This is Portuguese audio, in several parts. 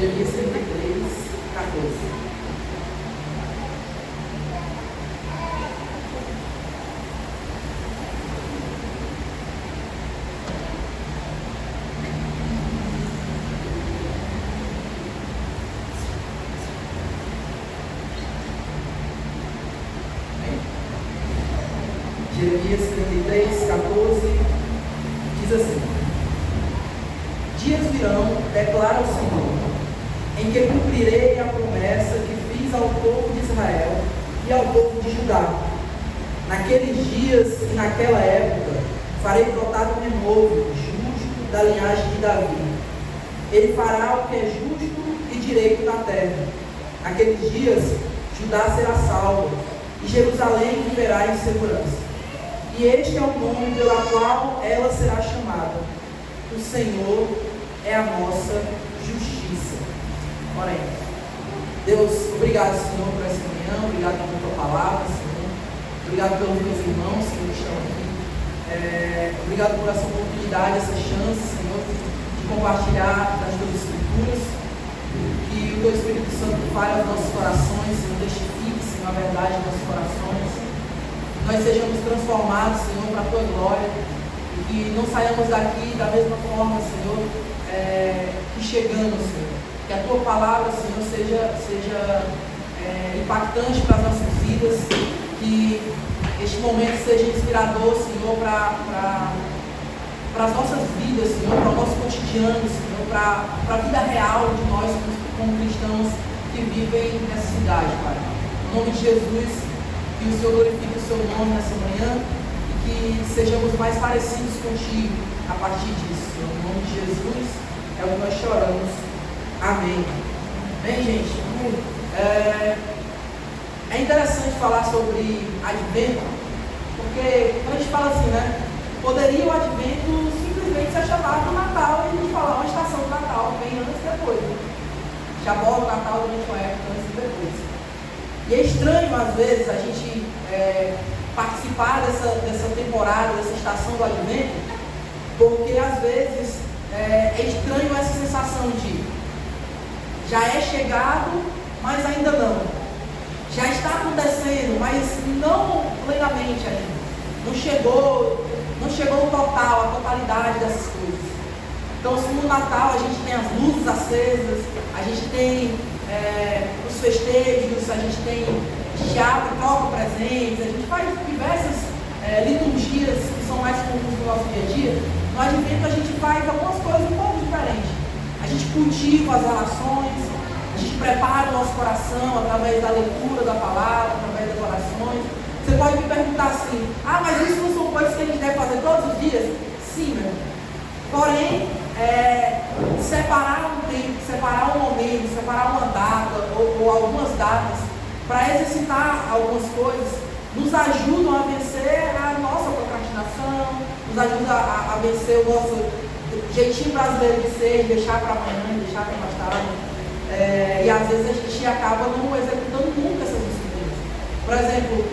Jeremias 33, 14. Jeremias 33, 14, diz assim: Dias virão, declara o Senhor, em que cumprirei a promessa que fiz ao povo de Israel e ao povo de Judá. Naqueles dias e naquela época, farei brotar um renovo justo da linhagem de Davi. Ele fará o que é justo e direito na terra. Naqueles dias, Judá será salvo e Jerusalém viverá em segurança. E este é o nome pela qual ela será chamada: o Senhor é a nossa justiça. Orem. Deus, obrigado, Senhor, por essa manhã, obrigado pela tua palavra, Senhor. Obrigado pelos meus irmãos, Senhor, que estão aqui. Obrigado por essa oportunidade, essa chance, Senhor, de compartilhar das tuas escrituras. Que o teu Espírito Santo fale aos nossos corações, Senhor, testifique, Senhor, a verdade dos nossos corações. Nós sejamos transformados, Senhor, para a tua glória, e que não saiamos daqui da mesma forma, Senhor, que chegamos, Senhor. Que a tua palavra, Senhor, seja impactante para as nossas vidas, que este momento seja inspirador, Senhor, para as nossas vidas, Senhor, para o nosso cotidiano, Senhor, para a vida real de nós como cristãos que vivem nessa cidade, Pai. Em nome de Jesus, que o Senhor glorifique o seu nome nessa manhã e que sejamos mais parecidos contigo a partir disso, Senhor. Em nome de Jesus é o que nós choramos. Amém. Bem, gente, é interessante falar sobre advento, porque quando a gente fala assim, né, poderia o advento simplesmente ser chamado Natal e a gente falar uma estação do Natal, vem antes e depois, né? Já aborda o Natal durante uma época antes e depois. E é estranho, às vezes, a gente participar dessa temporada, dessa estação do advento, porque, às vezes, é estranho essa sensação de já é chegado, mas ainda não. Já está acontecendo, mas não plenamente ainda. Não chegou o total, a totalidade dessas coisas. Então, se no Natal a gente tem as luzes acesas, a gente tem os festejos, a gente tem teatro, troca presentes, a gente faz diversas liturgias que são mais comuns no nosso dia a dia. No advento a gente faz algumas coisas um pouco diferentes. A gente cultiva as relações, a gente prepara o nosso coração através da leitura da palavra, através das orações. Você pode me perguntar assim: mas isso não são coisas que a gente deve fazer todos os dias? Sim, meu irmão. Porém, separar um tempo, separar um momento, separar uma data ou algumas datas para exercitar algumas coisas nos ajudam a vencer a nossa procrastinação, nos ajuda a vencer o nosso jeitinho brasileiro de ser, de deixar para amanhã, deixar para mais tarde. E às vezes a gente acaba não executando nunca essas disciplinas. Por exemplo,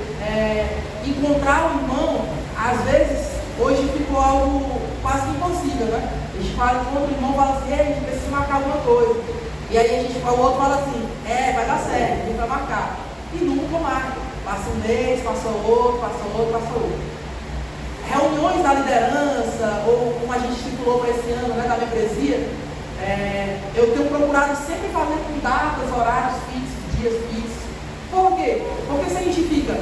encontrar um irmão, às vezes, hoje ficou algo quase impossível, né? A gente fala com outro irmão e fala assim: a gente precisa marcar alguma coisa. E aí o outro fala assim: vai dar certo, a gente vai marcar. E nunca marca. Passa um mês, passa outro. Reuniões da liderança, ou como a gente estipulou para esse ano, né, da membresia, eu tenho procurado sempre fazer com datas, horários fixos, dias fixos. Por quê? Porque se a gente fica,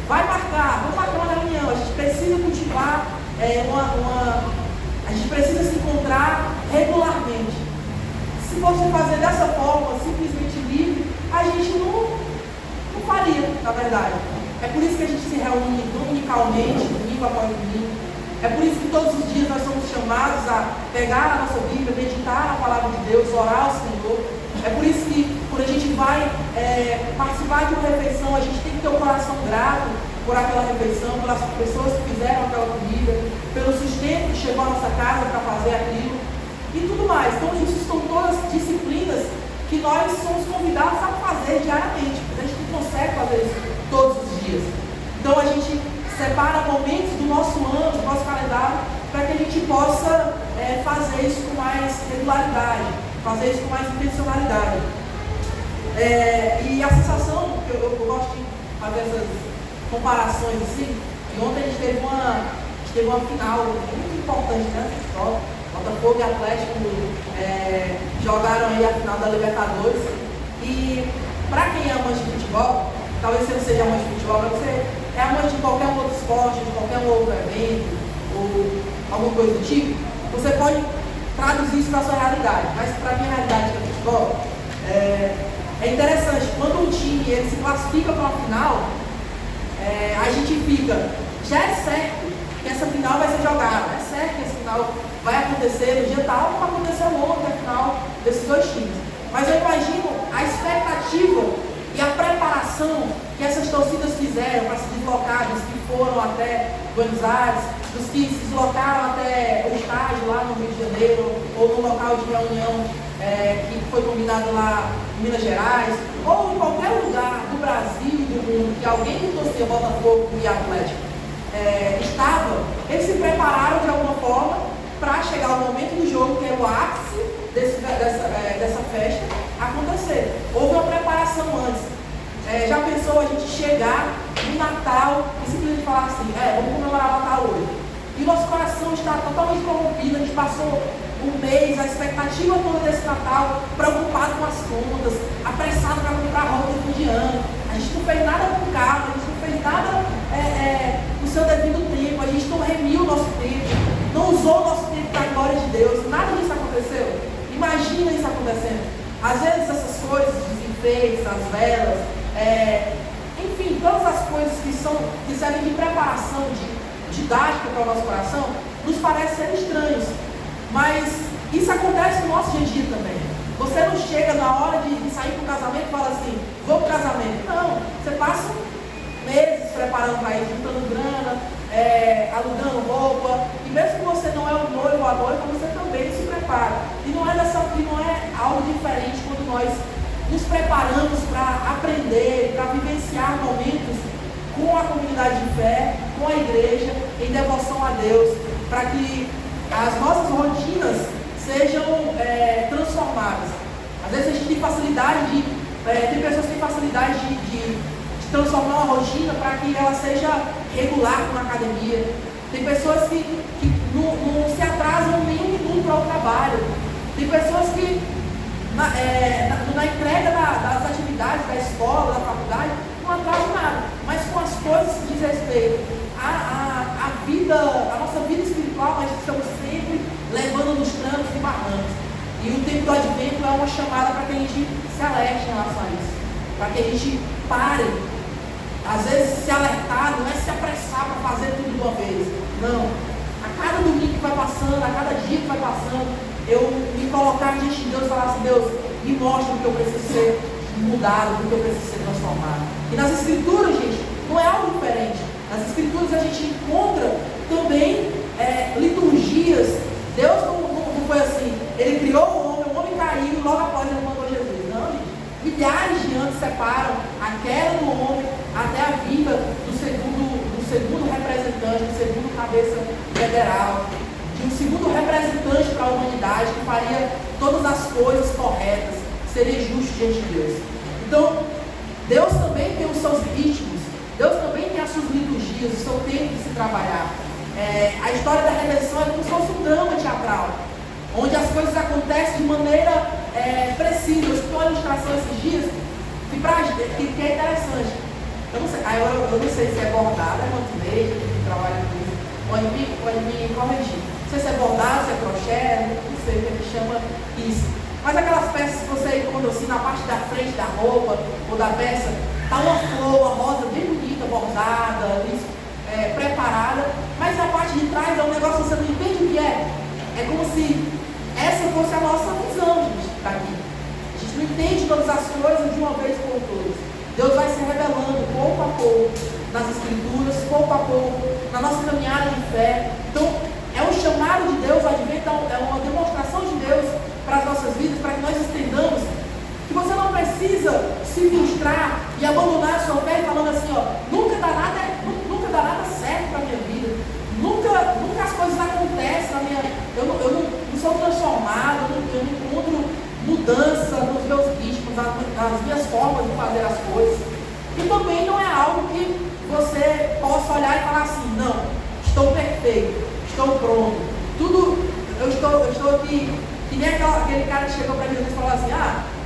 vamos marcar uma reunião, a gente precisa cultivar a gente precisa se encontrar regularmente. Se fosse fazer dessa forma, simplesmente livre, a gente não faria, na verdade. É por isso que a gente se reúne dominicalmente, domingo após domingo. É por isso que todos os dias nós somos chamados a pegar a nossa Bíblia, meditar na palavra de Deus, orar ao Senhor. É por isso que quando a gente vai participar de uma refeição, a gente tem que ter um coração grato por aquela refeição, pelas pessoas que fizeram aquela comida, pelo sustento que chegou à nossa casa para fazer aquilo e tudo mais. Então isso são todas disciplinas que nós somos convidados a fazer diariamente, porque a gente não consegue fazer isso todos os dias. Então a gente separa momentos do nosso ano, do nosso calendário, para que a gente possa fazer isso com mais regularidade. fazer isso com mais intencionalidade. E a sensação, que eu gosto de fazer essas comparações assim, e ontem a gente teve uma final muito importante, né? Botafogo e Atlético jogaram aí a final da Libertadores. E para quem é amante de futebol, talvez você não seja amante de futebol, mas você é amante de qualquer outro esporte, de qualquer outro evento, ou alguma coisa do tipo, você pode traduzir isso para a sua realidade. Mas para a minha realidade, que é futebol, é interessante, quando um time ele se classifica para uma final, a gente fica, já é certo que essa final vai ser jogada, é certo que essa final vai acontecer no dia tal, como aconteceu ontem, a final desses dois times. Mas eu imagino a expectativa e a preparação que essas torcidas fizeram para se deslocar, dos que foram até Buenos Aires, dos que se deslocaram até o estádio lá no Rio de Janeiro, ou no local de reunião que foi combinado lá em Minas Gerais, ou em qualquer lugar do Brasil, do mundo, que alguém que torcia Botafogo e Atlético estava, eles se prepararam de alguma forma para chegar ao momento do jogo, que é o ápice dessa festa, acontecer. Houve uma preparação antes. Já pensou a gente chegar no Natal e simplesmente falar assim, vamos comemorar o Natal hoje. E nosso coração está totalmente corrompido, a gente passou um mês, a expectativa toda desse Natal, preocupado com as contas, apressado para comprar roupa de fim de ano. A gente não fez nada com calma, a gente não fez nada no seu devido tempo, a gente não remiu o nosso tempo, não usou o nosso tempo para a glória de Deus, nada disso aconteceu. Imagina isso acontecendo. Às vezes essas coisas, os enfeites, as velas, enfim, todas as coisas que servem de preparação, de didática para o nosso coração, nos parecem ser estranhos. Mas isso acontece no nosso dia a dia também. Você não chega na hora de sair para o casamento e fala assim, vou para o casamento. Não, você passa meses preparando para ir, juntando grana, alugando roupa. E mesmo que você não é o noivo ou a noiva, você também se prepara. E não é algo diferente quando nós nos preparamos para aprender, para vivenciar momentos com a comunidade de fé, com a igreja, em devoção a Deus, para que as nossas rotinas sejam transformadas. Às vezes a gente tem facilidade tem pessoas que têm facilidade de transformar uma rotina para que ela seja regular com a academia. Tem pessoas que não se atrasam nem um minuto para o trabalho. Tem pessoas que na entrega das atividades da escola, da faculdade, não atrasam nada. Mas com as coisas que diz respeito a nossa vida espiritual, nós estamos sempre levando nos trancos e barrancos. E o tempo do advento é uma chamada para que a gente se alerte em relação a isso. Para que a gente pare. Às vezes se alertar não é se apressar para fazer tudo de uma vez. Não. A cada domingo que vai passando, a cada dia que vai passando, eu me colocar diante de Deus e falar assim, Deus, me mostra o que eu preciso ser mudado, o que eu preciso ser transformado. E nas Escrituras, gente, não é algo diferente. Nas Escrituras a gente encontra também liturgias. Deus não foi assim, Ele criou o homem caiu e logo após Ele mandou Jesus. Não, gente. Milhares de anos separam a queda do homem até a vinda do segundo representante, do segundo cabeça federal, de um segundo representante para a humanidade que faria todas as coisas corretas, seria justo diante de Deus. Então, Deus também tem os seus ritmos, Deus também tem as suas liturgias, o seu tempo de se trabalhar. A história da redenção é como se fosse um drama teatral, onde as coisas acontecem de maneira precisa. Eu estou em ilustração esses dias, que é interessante. Eu não sei se é bordado, é multimedia, que trabalha com isso, pode me corrigir. Não sei se é bordado, se é crochê, não sei o que ele chama isso. Mas aquelas peças que você encontra assim na parte da frente da roupa ou da peça, está uma flor, uma rosa bem bonita, bordada, preparada, mas na parte de trás é um negócio que você não entende o que é. É como se essa fosse a nossa visão, gente, daqui. A gente não entende todas as coisas de uma vez por todas. Deus vai se revelando pouco a pouco nas Escrituras, pouco a pouco na nossa caminhada de fé. Então, é um chamado de Deus, o advento é uma demonstração de Deus para as nossas vidas, para que nós entendamos que você não precisa se frustrar e abandonar a sua fé falando assim, nunca dá nada certo para a minha vida, nunca as coisas acontecem na minha, eu não sou transformado, eu não encontro mudança nos meus ritmos, nas minhas formas de fazer as coisas. E também não é algo que você possa olhar e falar assim, não, estou perfeito, estou pronto, tudo, eu estou aqui, que nem aquele cara que chegou para Jesus e falou assim,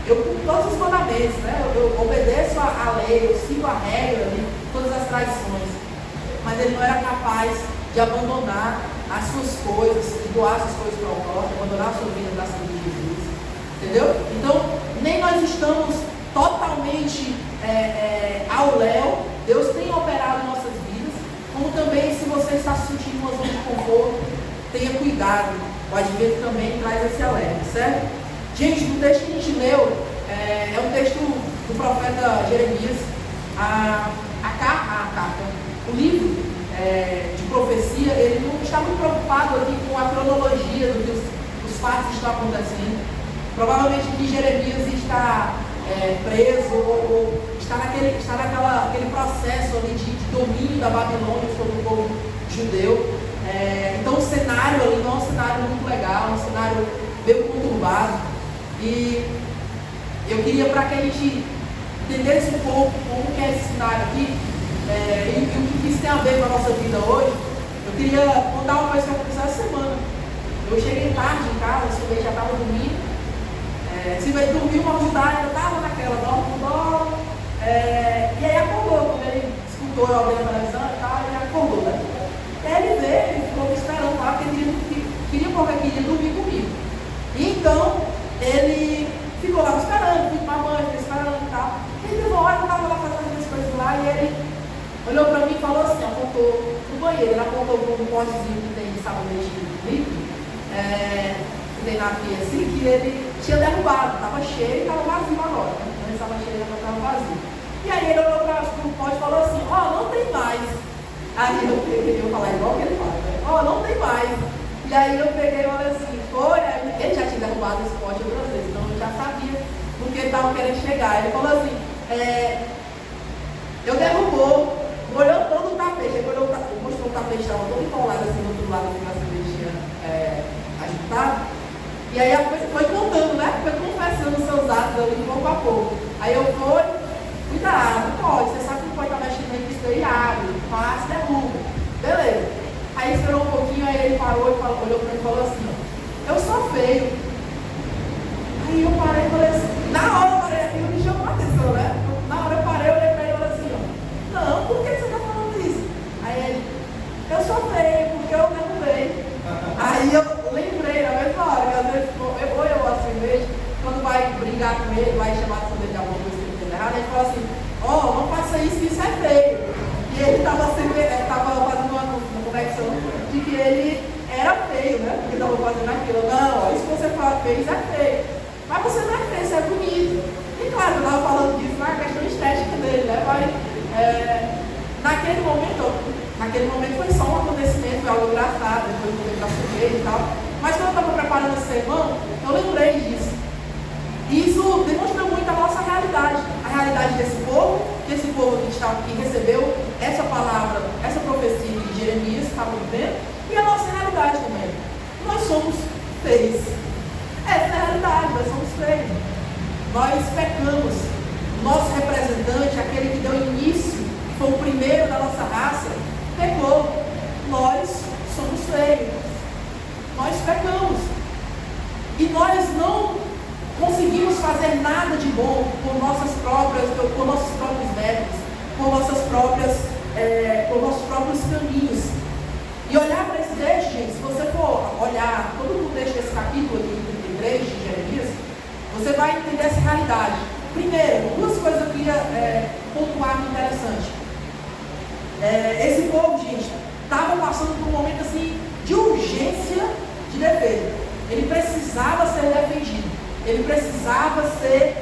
eu cumpro todos os mandamentos, né? Eu obedeço a lei, eu sigo a regra, todas as tradições. Mas ele não era capaz de abandonar as suas coisas, de doar as suas coisas para o próximo, abandonar a sua vida para seguir Jesus. Entendeu? Então, nem nós estamos totalmente ao léu. Deus tem operado em nossas vidas, como também, se você está se sentindo uma zona de conforto, tenha cuidado. O advento também traz esse alerta, certo? Gente, o texto que a gente leu é um texto do profeta Jeremias, a carta, o livro de profecia. Ele não está muito preocupado aqui com a cronologia do que os fatos estão acontecendo. Provavelmente que Jeremias está preso ou está naquele processo ali de domínio da Babilônia sobre o povo judeu. Então o cenário ali não é um cenário muito legal, é um cenário meio conturbado. E eu queria, para que a gente entendesse um pouco como que é esse cenário aqui, e o que isso tem a ver com a nossa vida hoje, eu queria contar uma coisa que aconteceu essa semana. Eu cheguei tarde em casa, já estava dormindo. Se vai dormir uma ajudar, eu estava naquela, dorme. E aí acordou, quando ele escutou eu abrindo a televisão e tal, ele acordou, né? E aí ele veio, ele ficou me esperando lá, porque ele queria dormir comigo. E então, ele ficou lá me esperando, fui tomar banho, fiquei esperando e tal. E teve uma hora que eu estava lá fazendo as coisas lá, e ele olhou para mim e falou assim, apontou no banheiro, ele apontou para um potezinho que tem de sabonete líquido, que tem na pia assim, que ele tinha derrubado, estava cheio e estava vazio agora, né? Quando ele estava cheio, agora estava vazio. E aí ele olhou para o pote e falou assim, não tem mais. Aí eu peguei, eu falar igual que ele fala, né? Não tem mais. E aí eu peguei e falei assim, ele já tinha derrubado esse pote duas vezes, então eu já sabia do que ele estava querendo chegar. Ele falou assim, eu derrubou, molhou todo o tapete. Ele mostrou o tapete, estava todo enrolado assim do outro lado, assim, na cervejinha ajuntado. E aí foi contando, né? Foi confessando os seus atos ali de pouco a pouco. Aí eu cuidado, pode, você sabe que não pode estar mexendo em isso aí, abre, faz, derruba. Beleza. Aí esperou um pouquinho, aí ele parou e olhou para mim e falou assim, eu sou feio. Aí eu parei e falei assim, na hora eu parei, aquilo me chamou a atenção, né? Na hora eu parei, eu olhei para ele e falei assim, não, por que você está falando isso? Aí ele, eu sou feio, porque eu derrubei. Aí eu lembrei na mesma hora, que às vezes eu assim mesmo, quando vai brigar com ele, vai chamar a atenção dele de alguma coisa que ele fez errado, ele fala assim, não faça isso, que isso é feio. E ele estava fazendo uma conexão de que ele era feio, né? Porque estava fazendo aquilo. Não, isso que você fala feio, isso é feio. Mas você não é feio, isso é bonito. E claro, eu estava falando disso na questão estética dele, né? Mas naquele momento foi só um acontecimento, foi algo engraçado, depois eu já subi e tal. Mas quando eu estava preparando esse sermão, eu lembrei disso. E isso demonstra muito a nossa realidade. A realidade desse povo que recebeu essa palavra, essa profecia de Jeremias, estava vivendo, e a nossa realidade também. Nós somos feios. Essa é a realidade, nós somos feios. Nós pecamos. O nosso representante, aquele que deu início, que foi o primeiro da nossa raça, pecou. Nós somos feios. Nós pecamos. E nós não conseguimos fazer nada de bom por nossos próprios métodos, por nossos próprios caminhos. E olhar para esse texto, gente, se você for olhar todo o contexto desse capítulo aqui, 33 de Jeremias, você vai entender essa realidade. Primeiro, duas coisas eu queria pontuar interessante. Esse povo, gente, estava passando por um momento assim de urgência de defesa. Ele precisava ser defendido. Ele precisava ser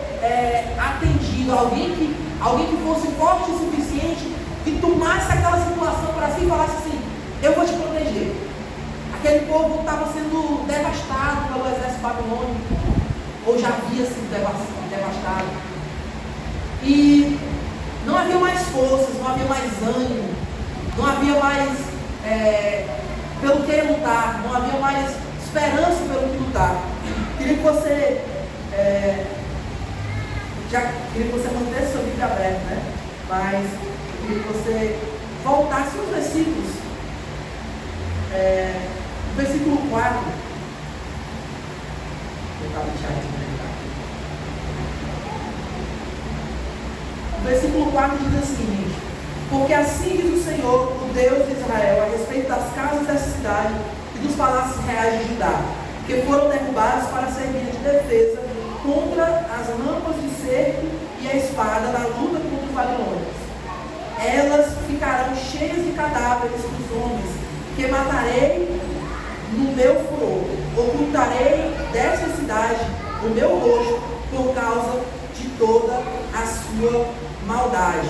atendido. Alguém que fosse forte o suficiente, que tomasse aquela situação para si e falasse assim, eu vou te proteger. Aquele povo estava sendo devastado pelo exército babilônico, ou já havia sido devastado. E não havia mais forças, não havia mais ânimo, não havia mais pelo que lutar, não havia mais esperança pelo que lutar. Queria que você Já queria que você mantesse sua Bíblia aberta, né? Mas eu queria que você voltasse os versículos. Versículo 4. O versículo 4 diz assim: porque assim diz o Senhor, o Deus de Israel, a respeito das casas dessa cidade e dos palácios reais de Judá, que foram derrubados para servir de defesa contra as rampas de cerco e a espada na luta contra os babilônios. Elas ficarão cheias de cadáveres dos homens, que matarei no meu furor. Ocultarei desta cidade o meu rosto por causa de toda a sua maldade.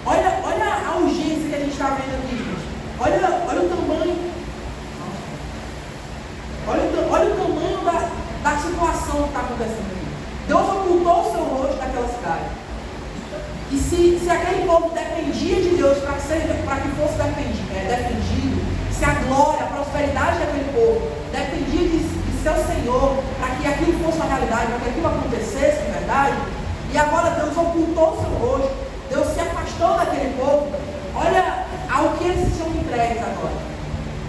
Olha a urgência que a gente está vendo aqui, gente. Olha o tamanho. Olha o tamanho da situação que está acontecendo aqui. Deus ocultou o seu rosto daquela cidade. E se aquele povo dependia de Deus para que fosse defendido, se a glória, a prosperidade daquele povo dependia de seu Senhor, para que aquilo fosse uma realidade, para que aquilo acontecesse de verdade, e agora Deus ocultou o seu rosto, Deus se afastou daquele povo. Olha ao que eles são entregues agora.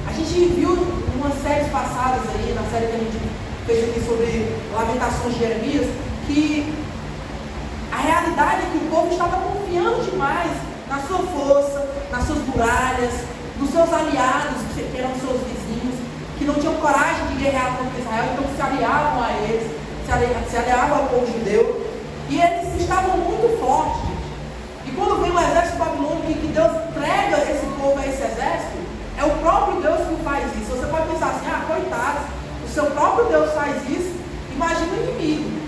A gente viu em umas séries passadas aí, na série que a gente fez aqui sobre Lamentações de Jeremias, que a realidade é que o povo estava confiando demais na sua força, nas suas muralhas, nos seus aliados, que eram seus vizinhos, que não tinham coragem de guerrear contra Israel, então se aliavam a eles, se aliavam ao povo judeu, e eles estavam muito fortes. E quando vem o exército babilônico e que Deus entrega esse povo a esse exército, é o próprio Deus que faz isso. Você pode pensar assim: coitados, o seu próprio Deus faz isso, imagina o inimigo.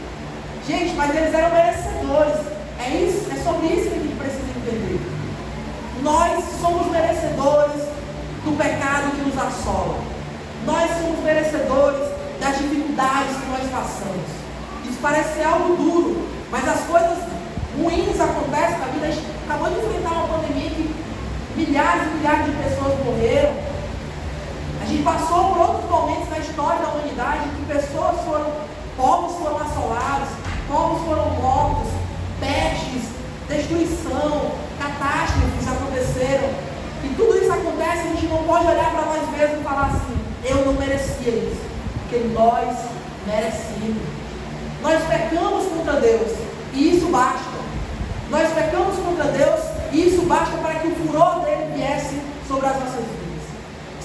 Gente, mas eles eram merecedores. É sobre isso que a gente precisa entender. Nós somos merecedores do pecado que nos assola. Nós somos merecedores das dificuldades que nós passamos. Isso parece ser algo duro, mas as coisas ruins acontecem na vida. A gente acabou de enfrentar uma pandemia que milhares e milhares de pessoas morreram. A gente passou por outros momentos na história da humanidade em que povos foram assolados, povos foram mortos, pestes, destruição, catástrofes aconteceram. E tudo isso acontece, a gente não pode olhar para nós mesmos e falar assim: eu não merecia isso, porque nós merecíamos. Nós pecamos contra Deus e isso basta. Nós pecamos contra Deus e isso basta para que o furor dele viesse sobre as nossas vidas.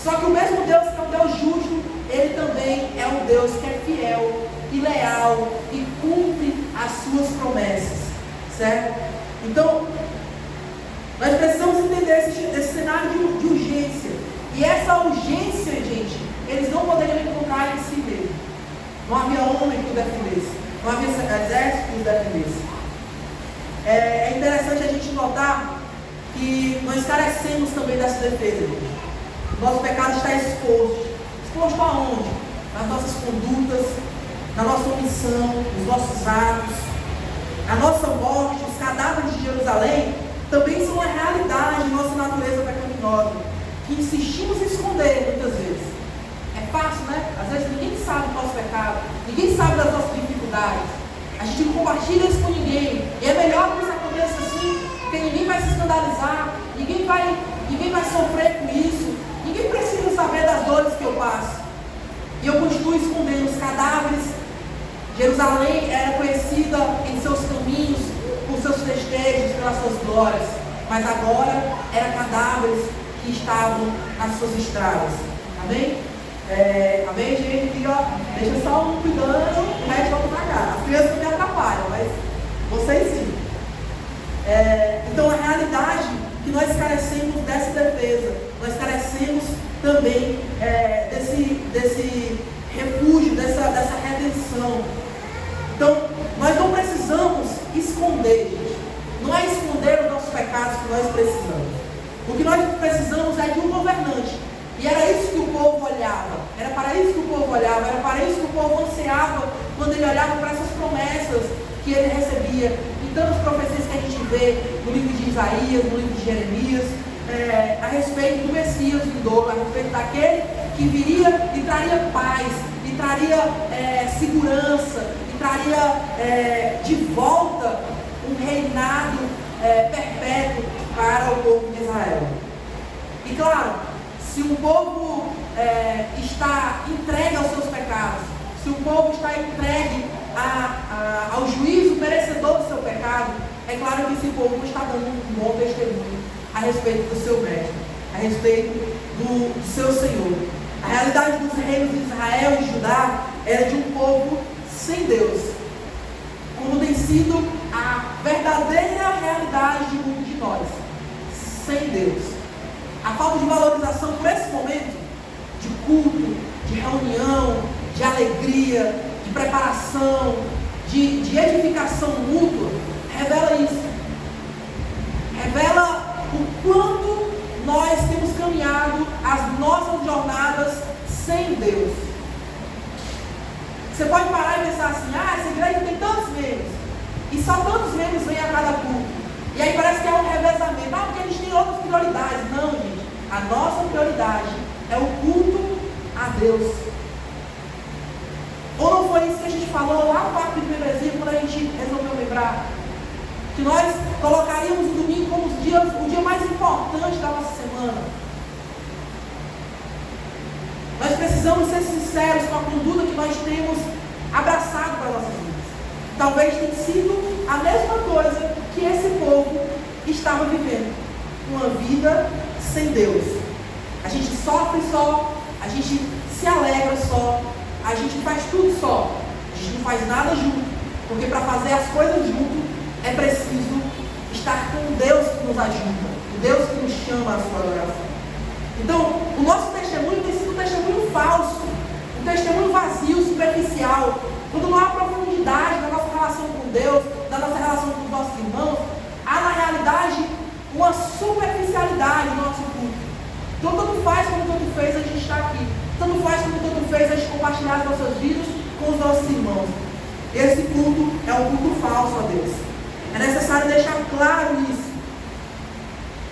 Só que o mesmo Deus que é um Deus justo, ele também é um Deus que é fiel e leal e cumpre as suas promessas, certo? Então, nós precisamos entender esse cenário de urgência. E essa urgência, gente, eles não poderiam encontrar em si mesmo. Não havia homem que o defendesse, não havia exército que o defendesse. É interessante a gente notar que nós carecemos também dessa defesa, gente. Nosso pecado está exposto. Exposto aonde? Nas nossas condutas, na nossa omissão, nos nossos atos. A nossa morte, os cadáveres de Jerusalém, também são uma realidade de nossa natureza pecaminosa, que insistimos em esconder muitas vezes. É fácil, né? Às vezes ninguém sabe do nosso pecado, ninguém sabe das nossas dificuldades. A gente não compartilha isso com ninguém. E é melhor que isso aconteça assim, porque ninguém vai se escandalizar, ninguém vai sofrer com isso, ninguém precisa saber das dores que eu passo. E eu continuo escondendo os cadáveres. Jerusalém era conhecida em seus caminhos, por seus festejos, pelas suas glórias, mas agora eram cadáveres que estavam nas suas estradas. Amém? Amém, gente? Diga, deixa só um cuidando, o resto vamos pagar. As crianças não me atrapalham, mas vocês sim. Então a realidade é que nós carecemos dessa defesa, nós carecemos também desse refúgio, dessa redenção. Então, nós não precisamos esconder, gente. Não é esconder os nossos pecados que nós precisamos. O que nós precisamos é de um governante. E era isso que o povo olhava. Era para isso que o povo olhava. Era para isso que o povo ansiava quando ele olhava para essas promessas que ele recebia. Em tantas profecias que a gente vê no livro de Isaías, no livro de Jeremias. a respeito do Messias vindouro, a respeito daquele que viria e traria paz, e traria segurança, e traria de volta um reinado perpétuo para o povo de Israel. E claro, se o povo está entregue aos seus pecados, se o povo está entregue ao juízo merecedor do seu pecado, é claro que esse povo não está dando um bom testemunho a respeito do seu mestre, a respeito do seu Senhor. A realidade dos reinos de Israel e Judá era de um povo sem Deus, como tem sido a verdadeira realidade de muitos de nós, sem Deus. A falta de valorização por esse momento de culto, de reunião, de alegria, de preparação, de edificação mútua, revela isso. Revela o quanto nós temos caminhado as nossas jornadas sem Deus. Você pode parar e pensar assim, essa igreja tem tantos membros, e só tantos membros vêm a cada culto. E aí parece que é um revezamento, porque eles têm outras prioridades. Não, gente, a nossa prioridade é o culto a Deus. Ou não foi isso que a gente falou lá no ato de membresia, quando a gente resolveu lembrar? Que nós colocaríamos o domingo como o dia mais importante da nossa semana. Nós precisamos ser sinceros com a conduta que nós temos abraçado para nossas vidas. Talvez tenha sido a mesma coisa que esse povo estava vivendo. Uma vida sem Deus. A gente sofre só, a gente se alegra só, a gente faz tudo só. A gente não faz nada junto. Porque para fazer as coisas junto, é preciso estar com Deus que nos ajuda, o Deus que nos chama à sua adoração. Então, o nosso testemunho tem sido um testemunho falso, um testemunho vazio, superficial. Quando não há profundidade na nossa relação com Deus, na nossa relação com os nossos irmãos, há na realidade uma superficialidade no nosso culto. Então, tanto faz como tanto fez a gente estar aqui. Tanto faz como tanto fez a gente compartilhar as nossas vidas com os nossos irmãos. Esse culto é um culto falso a Deus. É necessário deixar claro isso.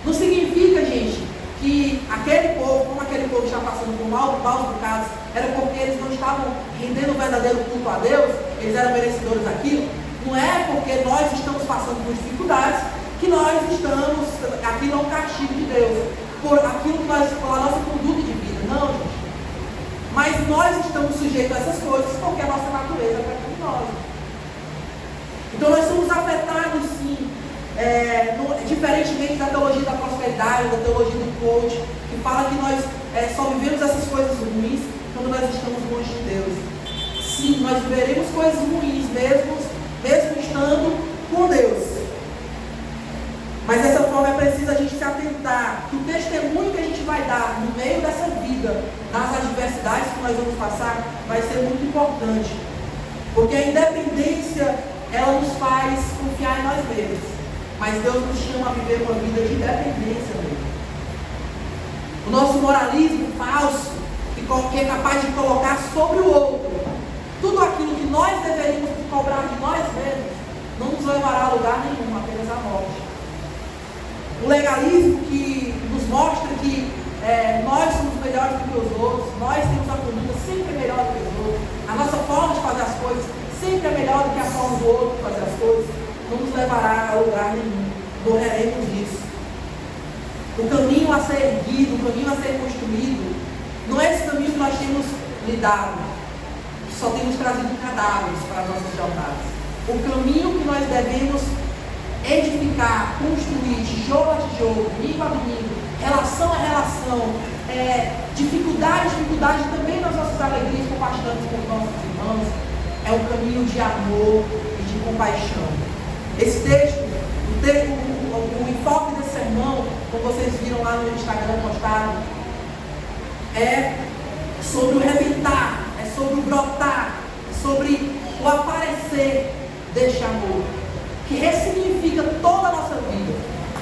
Não significa, gente, que aquele povo, como aquele povo está passando por maus bocados, era porque eles não estavam rendendo o verdadeiro culto a Deus, eles eram merecedores daquilo. Não é porque nós estamos passando por dificuldades que nós estamos, aquilo é um castigo de Deus, por aquilo que nós, pela nossa conduta de vida. Não, gente. Mas nós estamos sujeitos a essas coisas porque a nossa natureza é pecaminosa. Então nós somos afetados sim, diferentemente da teologia da prosperidade, da teologia do coach, que fala que nós só vivemos essas coisas ruins quando nós estamos longe de Deus. Sim, nós viveremos coisas ruins mesmo estando com Deus. Mas dessa forma é preciso a gente se atentar que o testemunho que a gente vai dar no meio dessa vida, nas adversidades que nós vamos passar, vai ser muito importante. Porque a independência, ela nos faz confiar em nós mesmos. Mas Deus nos chama a viver uma vida de independência mesmo. O nosso moralismo falso, que é capaz de colocar sobre o outro tudo aquilo que nós deveríamos cobrar de nós mesmos, não nos levará a lugar nenhum, apenas a morte. O legalismo que nos mostra que nós somos melhores do que os outros, nós temos a conduta sempre melhor do que os outros, a nossa forma de fazer as coisas sempre é melhor do que a forma do outro de fazer as coisas, não nos levará a lugar nenhum, morreremos disso. O caminho a ser erguido, o caminho a ser construído, não é esse caminho que nós temos lidado, que só temos trazido cadáveres para as nossas jornadas. O caminho que nós devemos edificar, construir, tijolo a tijolo, domingo a domingo, relação a relação, dificuldade também nas nossas alegrias compartilhando com os nossos irmãos, é um caminho de amor e de compaixão. Esse texto, o enfoque desse sermão, como vocês viram lá no Instagram postado, é sobre o rebentar, é sobre o brotar, é sobre o aparecer deste amor, que ressignifica toda a nossa vida,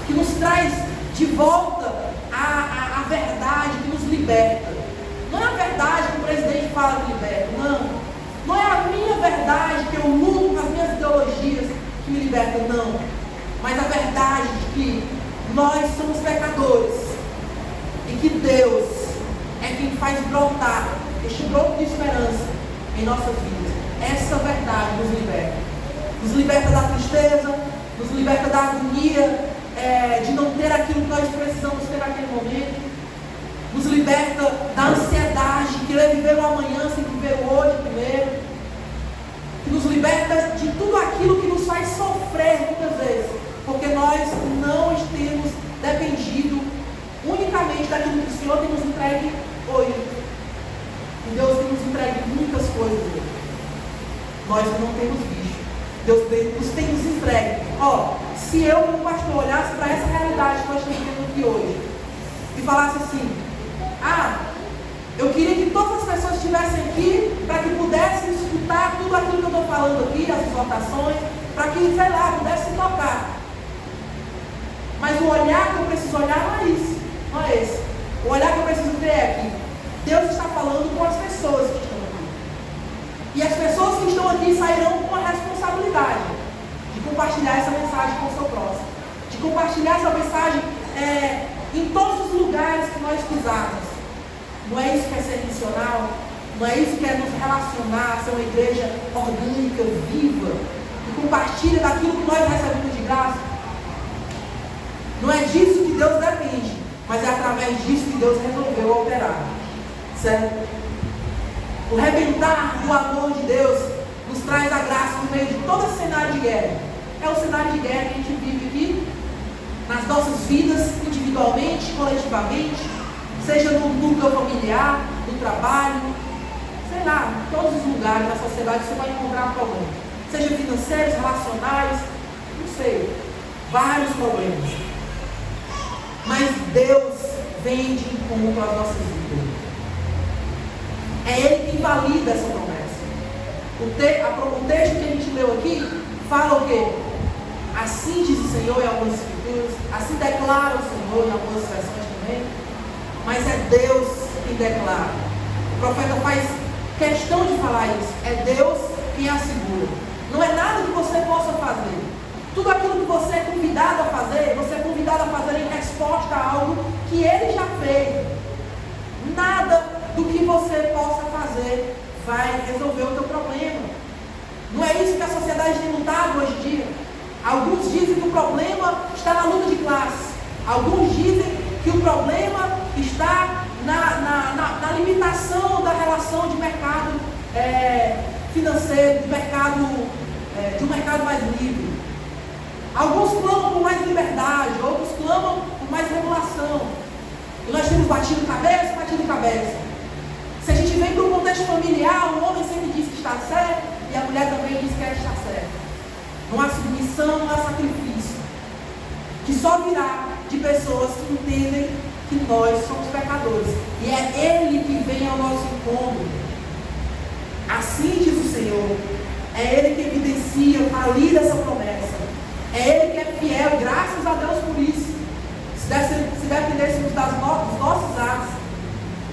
que nos traz de volta a verdade, que nos liberta. Não é a verdade que o presidente fala que liberta, não. Não é a minha verdade que eu luto com as minhas ideologias que me libertam, não. Mas a verdade de que nós somos pecadores, que Deus é quem faz brotar este broto de esperança em nossas vidas. Essa verdade nos liberta. Nos liberta da tristeza, nos liberta da agonia, de não ter aquilo que nós precisamos ter naquele momento. Nos liberta da ansiedade, de querer viver o amanhã sem viver o hoje primeiro. Nos liberta de tudo aquilo que nos faz sofrer muitas vezes, porque nós não temos dependido unicamente daquilo que o Senhor tem nos entregue hoje. E Deus tem nos entregue muitas coisas hoje. Nós não temos visto. Deus tem nos entregue. Se eu como pastor olhasse para essa realidade que nós estamos vendo aqui hoje e falasse assim: eu queria que todas as pessoas estivessem aqui para que pudessem escutar tudo aquilo que eu estou falando aqui, as exortações, para que, sei lá, pudessem tocar. Mas o olhar que eu preciso olhar não é isso, não é esse. O olhar que eu preciso ter é que Deus está falando com as pessoas que estão aqui. E as pessoas que estão aqui sairão com a responsabilidade de compartilhar essa mensagem com o seu próximo. De compartilhar essa mensagem em todos os lugares que nós pisarmos. Não é isso que é ser missional, não é isso que é nos relacionar, ser uma igreja orgânica, viva, que compartilha daquilo que nós recebemos de graça. Não é disso que Deus depende, mas é através disso que Deus resolveu operar. Certo? O rebentar do amor de Deus nos traz a graça no meio de todo esse cenário de guerra. É o cenário de guerra que a gente vive aqui, nas nossas vidas, individualmente, coletivamente, seja no núcleo familiar, no trabalho, sei lá, em todos os lugares da sociedade você vai encontrar problemas. Seja financeiros, relacionais, não sei, vários problemas. Mas Deus vem de encontro às nossas vidas. É Ele quem valida essa promessa. O texto que a gente leu aqui fala o quê? Assim diz o Senhor em algumas escrituras, assim declara o Senhor em algumas versões também. Mas é Deus quem declara. O profeta faz questão de falar isso. É Deus quem assegura. Não é nada que você possa fazer. Tudo aquilo que você é convidado a fazer, você é convidado a fazer em resposta a algo que Ele já fez. Nada do que você possa fazer vai resolver o teu problema. Não é isso que a sociedade tem lutado hoje em dia. Alguns dizem que o problema está na luta de classe. Alguns dizem que o problema está na limitação da relação de mercado financeiro, de um mercado mais livre. Alguns clamam por mais liberdade, outros clamam por mais regulação. E nós temos batido cabeça. Se a gente vem para um contexto familiar, o homem sempre diz que está certo e a mulher também diz que ela está certa. Não há submissão, não há sacrifício. Que só virá de pessoas que entendem que nós somos pecadores. E é Ele que vem ao nosso encontro. Assim diz o Senhor. É Ele que evidencia, valida essa promessa. É Ele que é fiel, graças a Deus por isso. Se dependêssemos dos nossos atos,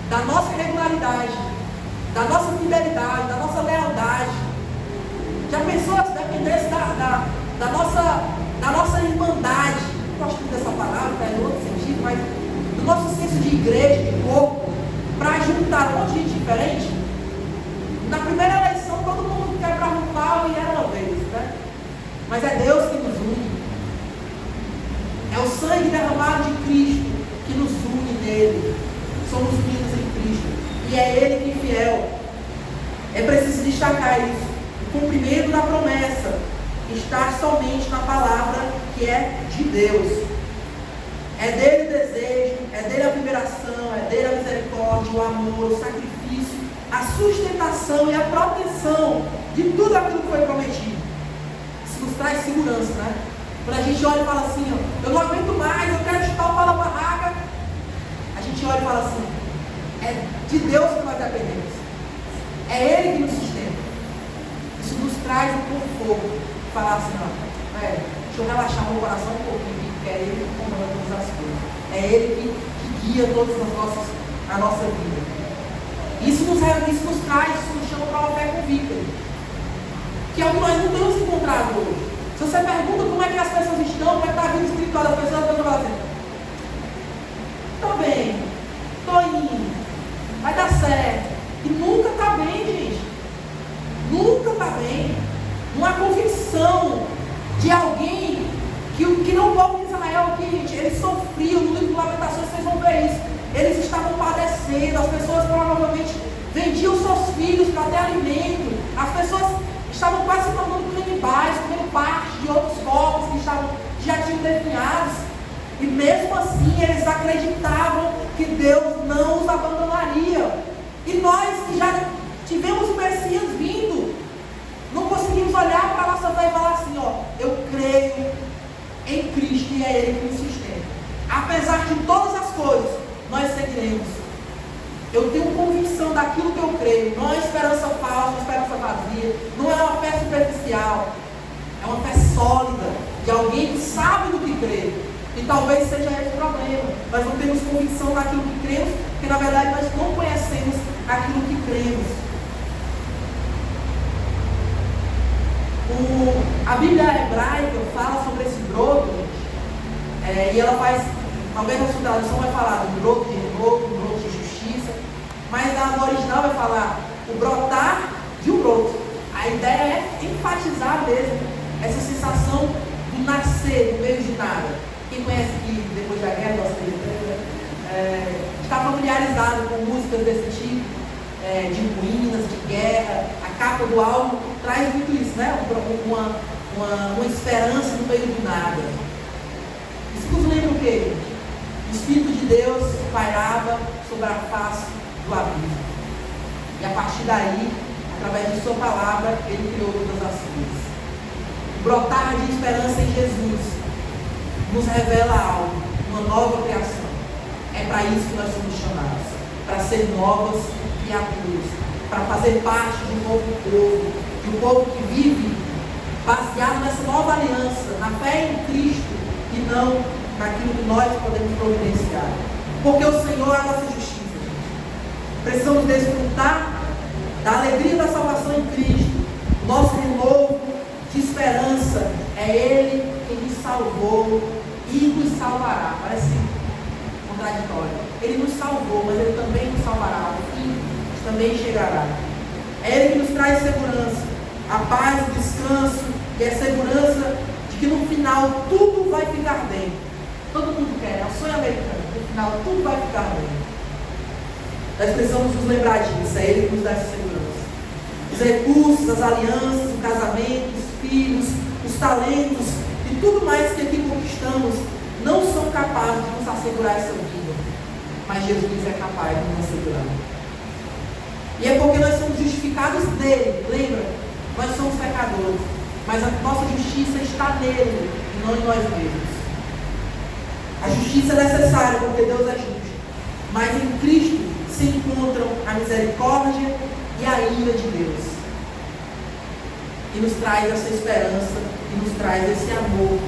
da nossa regularidade, da nossa fidelidade, da nossa lealdade. Já pensou se dependesse da nossa irmandade? Eu gosto muito dessa palavra, está em outro sentido, mas do nosso senso de igreja, de corpo, para juntar um monte de gente diferente. Na primeira eleição, todo mundo quebrava um pau e era uma vez, né? Mas é Deus que nos une. É o sangue derramado de Cristo que nos une nele. Somos unidos em Cristo. E é Ele que é fiel. É preciso destacar isso. O cumprimento da promessa está somente na palavra que é de Deus. É dele o desejo, é dele a liberação, é dele a misericórdia, o amor, o sacrifício, a sustentação e a proteção de tudo aquilo que foi prometido. Isso nos traz segurança, né? Quando a gente olha e fala assim, eu não aguento mais, eu quero chutar o pau na barraca, a gente olha e fala assim, é de Deus que nós dependemos. É Ele que nos sustenta. Isso nos traz um conforto. Falar assim, deixa eu relaxar meu coração um pouquinho, porque é Ele que comanda todas as coisas. É Ele que guia todas a nossa vida. Isso nos traz, isso nos chama para uma fé convicta. Que é o que nós não temos encontrado hoje. Se você pergunta como é que as pessoas estão, como é que está a vida espiritual das pessoas, as pessoas falam assim, estou bem, adoecendo, as pessoas provavelmente vendiam seus filhos para ter alimento, as pessoas estavam quase se tornando canibais, comendo parte de outros corpos que já tinham definhados, e mesmo assim eles acreditavam que Deus não os abandonaria. E nós que já tivemos o Messias vindo, não conseguimos olhar para a nossa fé e falar assim, eu creio em Cristo e é Ele que nos sustenta. Apesar de todas as coisas, nós seguiremos. Eu tenho convicção daquilo que eu creio. Não é esperança falsa, uma esperança vazia. Não é uma fé superficial. É uma fé sólida, de alguém que sabe do que crê. E talvez seja esse o problema. Nós não temos convicção daquilo que cremos, porque na verdade nós não conhecemos aquilo que cremos. A Bíblia hebraica fala sobre esse broto, e ela faz, talvez a sua tradução vai falar do broto de renovo, do broto de justiça, mas na original vai falar o brotar de um broto. A ideia é enfatizar mesmo essa sensação do nascer no meio de nada. Quem conhece que depois da guerra, está familiarizado com músicas desse tipo, de ruínas, de guerra, a capa do álbum traz muito isso, né? Uma esperança no meio do nada. Isso nos lembra o quê? O Espírito de Deus pairava sobre a face do abismo. E a partir daí, através de sua palavra, Ele criou todas as coisas. O brotar de esperança em Jesus nos revela algo, uma nova criação. É para isso que nós somos chamados, para ser novas criaturas, para fazer parte de um novo povo, de um povo que vive baseado nessa nova aliança, na fé em Cristo e não naquilo que nós podemos providenciar. Porque o Senhor é a nossa justiça, gente. Precisamos desfrutar da alegria da salvação em Cristo. Nosso renovo de esperança é Ele quem nos salvou e nos salvará. Parece contraditório. Ele nos salvou, mas Ele também nos salvará. O fim também chegará. É Ele que nos traz segurança, a paz, o descanso e a segurança de que no final tudo vai ficar bem. Todo mundo quer, é o sonho americano. No final tudo vai ficar bem. Nós precisamos nos lembrar disso. É Ele que nos dá essa segurança. Os recursos, as alianças, o casamento, os filhos, os talentos e tudo mais que aqui conquistamos não são capazes de nos assegurar essa vida. Mas Jesus é capaz de nos assegurar. E é porque nós somos justificados nele, lembra? Nós somos pecadores, mas a nossa justiça está nele e não em nós mesmos. A justiça é necessária porque Deus é justo, mas em Cristo se encontram a misericórdia e a ira de Deus. E nos traz essa esperança, e nos traz esse amor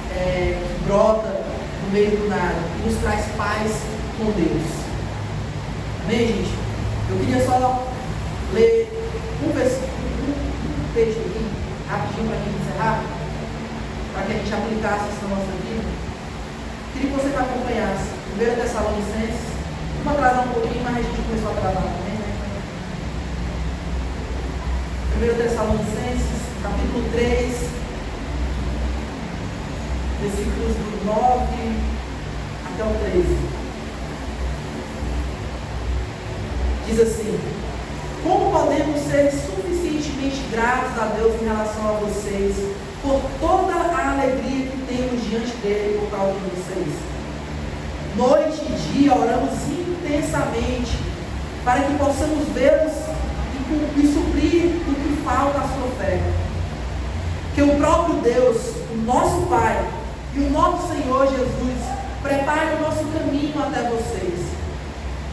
que brota no meio do nada, e nos traz paz com Deus. Amém, gente? Eu queria só ler um texto aqui, rapidinho para a gente encerrar, para que a gente aplicasse isso na nossa vida. Queria que você me acompanhasse. 1 Tessalonicenses. Vamos atrasar um pouquinho, mas a gente começou a atrasar também, né? 1 Tessalonicenses, capítulo 3, versículos do 9 até o 13. Diz assim: como podemos ser suficientemente gratos a Deus em relação a vocês, por toda a alegria que temos diante dele por causa de vocês? Noite e dia oramos intensamente para que possamos vê-los e suprir o que falta à sua fé. Que o próprio Deus, o nosso Pai e o nosso Senhor Jesus prepare o nosso caminho até vocês.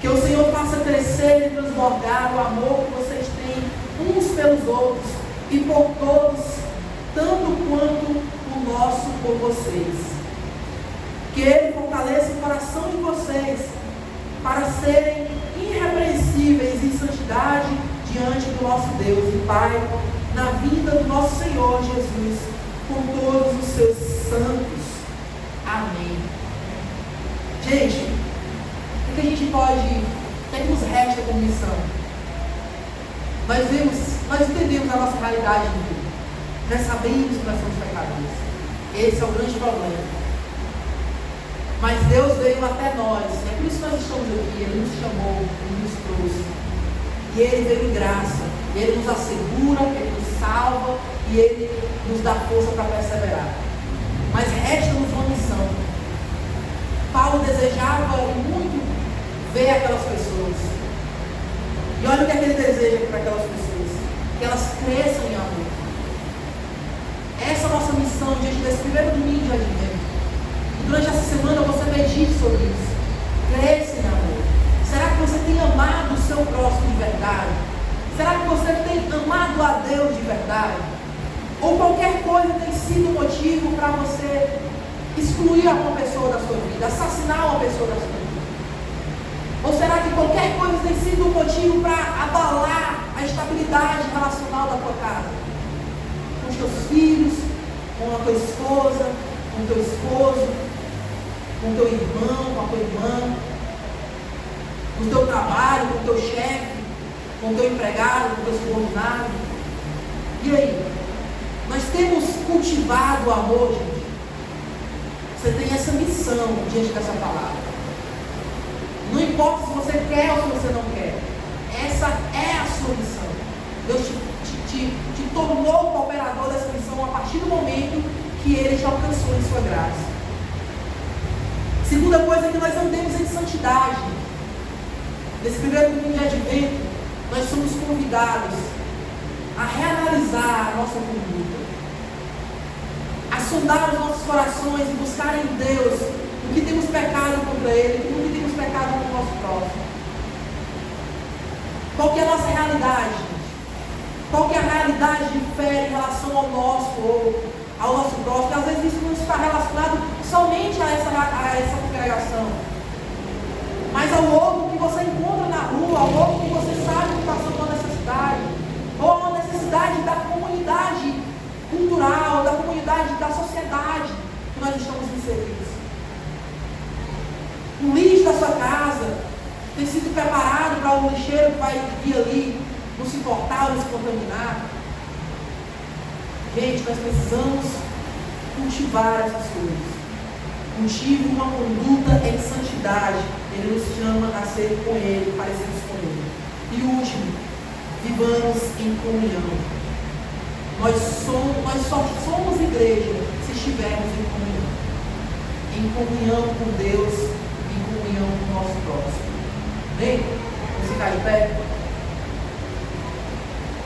Que o Senhor faça crescer e transbordar o amor que vocês têm uns pelos outros e por todos, tanto quanto o nosso por vocês. Que Ele fortaleça o coração de vocês para serem irrepreensíveis em santidade diante do nosso Deus e Pai, na vinda do nosso Senhor Jesus, com todos os seus santos. Amém. Gente, o que a gente pode, o que nos resta como missão? Nós entendemos a nossa realidade de vida. Nós sabemos que nós somos pecadores. Esse é o grande problema. Mas Deus veio até nós. É por isso que nós estamos aqui. Ele nos chamou, Ele nos trouxe. E Ele veio em graça. E Ele nos assegura, Ele nos salva e Ele nos dá força para perseverar. Mas resta-nos uma missão. Paulo desejava muito ver aquelas pessoas. E olha o que é que ele deseja para aquelas pessoas. Que elas cresçam em amor. Essa é a nossa missão diante desse primeiro domingo de advento. E durante essa semana você medite sobre isso. Cresça em amor. Será que você tem amado o seu próximo de verdade? Será que você tem amado a Deus de verdade? Ou qualquer coisa tem sido motivo para você excluir uma pessoa da sua vida, assassinar uma pessoa da sua vida? Ou será que qualquer coisa tem sido um motivo para abalar a estabilidade relacional da tua casa? Com os teus filhos, com a tua esposa, com o teu esposo, com o teu irmão, com a tua irmã, com o teu trabalho, com o teu chefe, com o teu empregado, com o teu subordinado? E aí? Nós temos cultivado o amor, gente? Você tem essa missão diante dessa palavra. Não importa se você quer ou se você não quer. Essa é a sua missão. Deus te tornou cooperador dessa missão a partir do momento que Ele te alcançou em sua graça. Segunda coisa é que nós andemos em santidade. Nesse primeiro domingo de advento, nós somos convidados a reanalisar a nossa conduta, a sondar os nossos corações e buscar em Deus o que temos pecado contra Ele, o que temos pecado contra o nosso próximo. Qual que é a nossa realidade? Qual que é a realidade de fé em relação ao nosso ou ao nosso próximo? Porque às vezes isso não está relacionado somente a essa congregação, mas ao outro que você encontra na rua, ao outro que você sabe que passou por uma necessidade, ou a necessidade da comunidade cultural, da comunidade, da sociedade que nós estamos inseridos. O lixo da sua casa tem sido preparado para o lixeiro que vai vir ali, não se importar, não se contaminar. Gente, nós precisamos cultivar essas coisas. Cultive uma conduta em santidade. Ele nos chama a ser com Ele, parecidos com Ele. E o último, vivamos em comunhão. Nós só somos igreja se estivermos em comunhão. Em comunhão com Deus, em comunhão com o nosso próximo. Amém? Vamos ficar de pé?